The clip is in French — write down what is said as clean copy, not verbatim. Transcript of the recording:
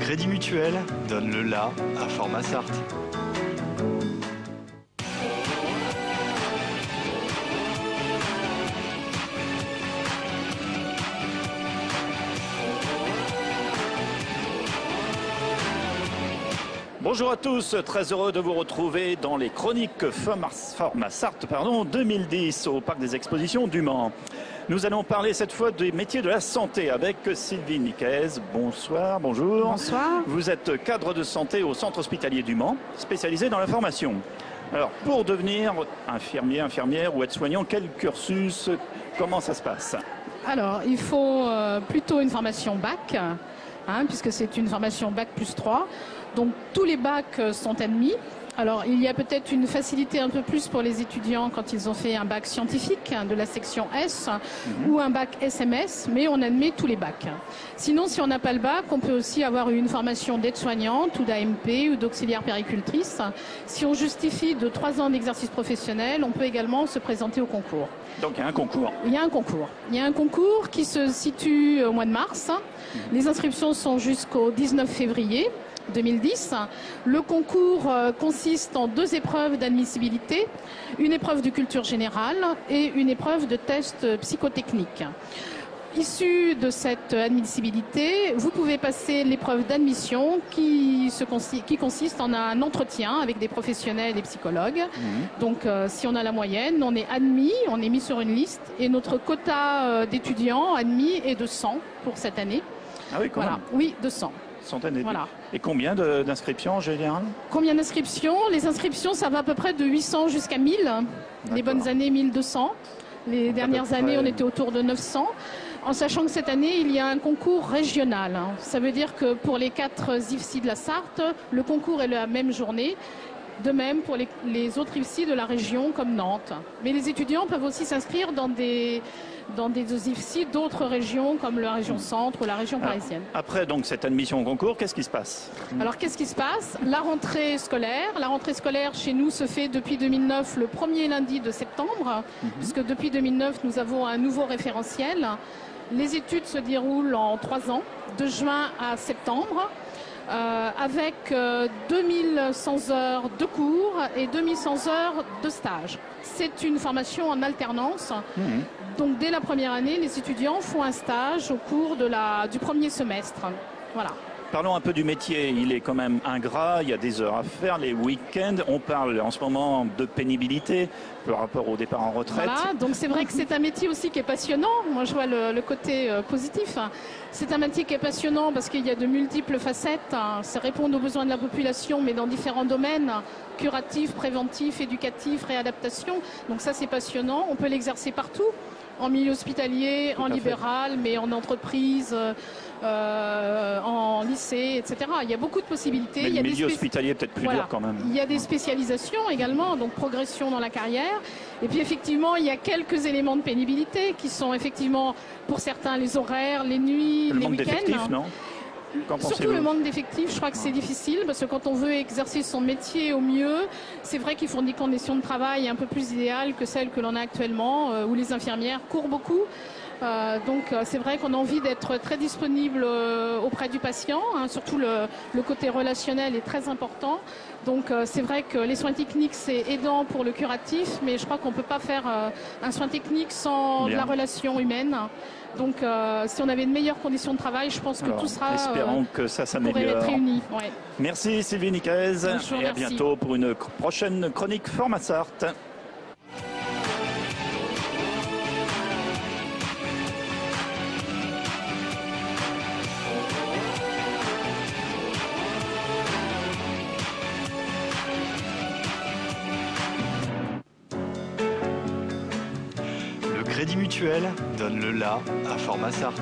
Crédit Mutuel donne le la à Fort-Massart. Bonjour à tous, très heureux de vous retrouver dans les chroniques Fort-Massart 2010 au Parc des Expositions du Mans. Nous allons parler cette fois des métiers de la santé avec Sylvie Nicaise. Bonsoir, bonjour. Bonsoir. Vous êtes cadre de santé au centre hospitalier du Mans, spécialisé dans la formation. Alors, pour devenir infirmier, infirmière ou aide-soignant, quel cursus, comment ça se passe? Alors, il faut plutôt une formation bac, puisque c'est une formation bac plus 3. Donc, tous les bacs sont admis. Alors, il y a peut-être une facilité un peu plus pour les étudiants quand ils ont fait un bac scientifique de la section S ou un bac SMS, mais on admet tous les bacs. Sinon, si on n'a pas le bac, on peut aussi avoir une formation d'aide-soignante ou d'AMP ou d'auxiliaire péricultrice. Si on justifie de 3 ans d'exercice professionnel, on peut également se présenter au concours. Donc, il y a un concours. Il y a un concours. Il y a un concours qui se situe au mois de mars. Les inscriptions sont jusqu'au 19 février. 2010. Le concours consiste en 2 épreuves d'admissibilité, une épreuve de culture générale et une épreuve de test psychotechnique. Issu de cette admissibilité, vous pouvez passer l'épreuve d'admission qui consiste en un entretien avec des professionnels et psychologues. Donc si on a la moyenne, on est admis, on est mis sur une liste et notre quota d'étudiants admis est de 100 pour cette année. Ah oui, quand même. Oui, de 100. Voilà. Et combien d'inscriptions en général? Combien d'inscriptions? Les inscriptions, ça va à peu près de 800 jusqu'à 1000. Les bonnes années, 1200. Les dernières années, on était autour de 900. En sachant que cette année, il y a un concours régional. Ça veut dire que pour les 4 IFSI de la Sarthe, le concours est la même journée. De même pour les autres IFSI de la région comme Nantes. Mais les étudiants peuvent aussi s'inscrire dans des IFSI d'autres régions comme la région centre ou la région parisienne. Après donc cette admission au concours, qu'est-ce qui se passe? Alors qu'est-ce qui se passe? La rentrée scolaire. La rentrée scolaire chez nous se fait depuis 2009 le premier lundi de septembre, puisque depuis 2009 nous avons un nouveau référentiel. Les études se déroulent en 3 ans, de juin à septembre. Avec 2100 heures de cours et 2100 heures de stage. C'est une formation en alternance. Donc dès la première année, les étudiants font un stage au cours du premier semestre. Voilà. Parlons un peu du métier, il est quand même ingrat, il y a des heures à faire, les week-ends, on parle en ce moment de pénibilité par rapport au départ en retraite. Voilà, donc c'est vrai que c'est un métier aussi qui est passionnant, moi je vois le côté positif. C'est un métier qui est passionnant parce qu'il y a de multiples facettes, ça répond aux besoins de la population mais dans différents domaines, curatif, préventif, éducatif, réadaptation, donc ça c'est passionnant, on peut l'exercer partout. En milieu hospitalier, en libéral, mais en entreprise, en lycée, etc. Il y a beaucoup de possibilités. Mais le milieu hospitalier est peut-être plus dur quand même. Il y a des spécialisations également, donc progression dans la carrière. Et puis effectivement, il y a quelques éléments de pénibilité qui sont effectivement, pour certains, les horaires, les nuits, les week-ends. Non ? Surtout le manque d'effectifs, je crois que c'est difficile parce que quand on veut exercer son métier au mieux, c'est vrai qu'il faut des conditions de travail un peu plus idéales que celles que l'on a actuellement, où les infirmières courent beaucoup. Donc c'est vrai qu'on a envie d'être très disponible auprès du patient, surtout le côté relationnel est très important. Donc c'est vrai que les soins techniques c'est aidant pour le curatif, mais je crois qu'on ne peut pas faire un soin technique sans de la relation humaine. Donc si on avait de meilleures conditions de travail, je pense que tout sera espérons que ça s'améliore. Être réuni. Ouais. Merci Sylvie Nicaise et à bientôt pour une prochaine chronique Fort-Massart. Le Crédit Mutuel donne le la à Fort-Massart.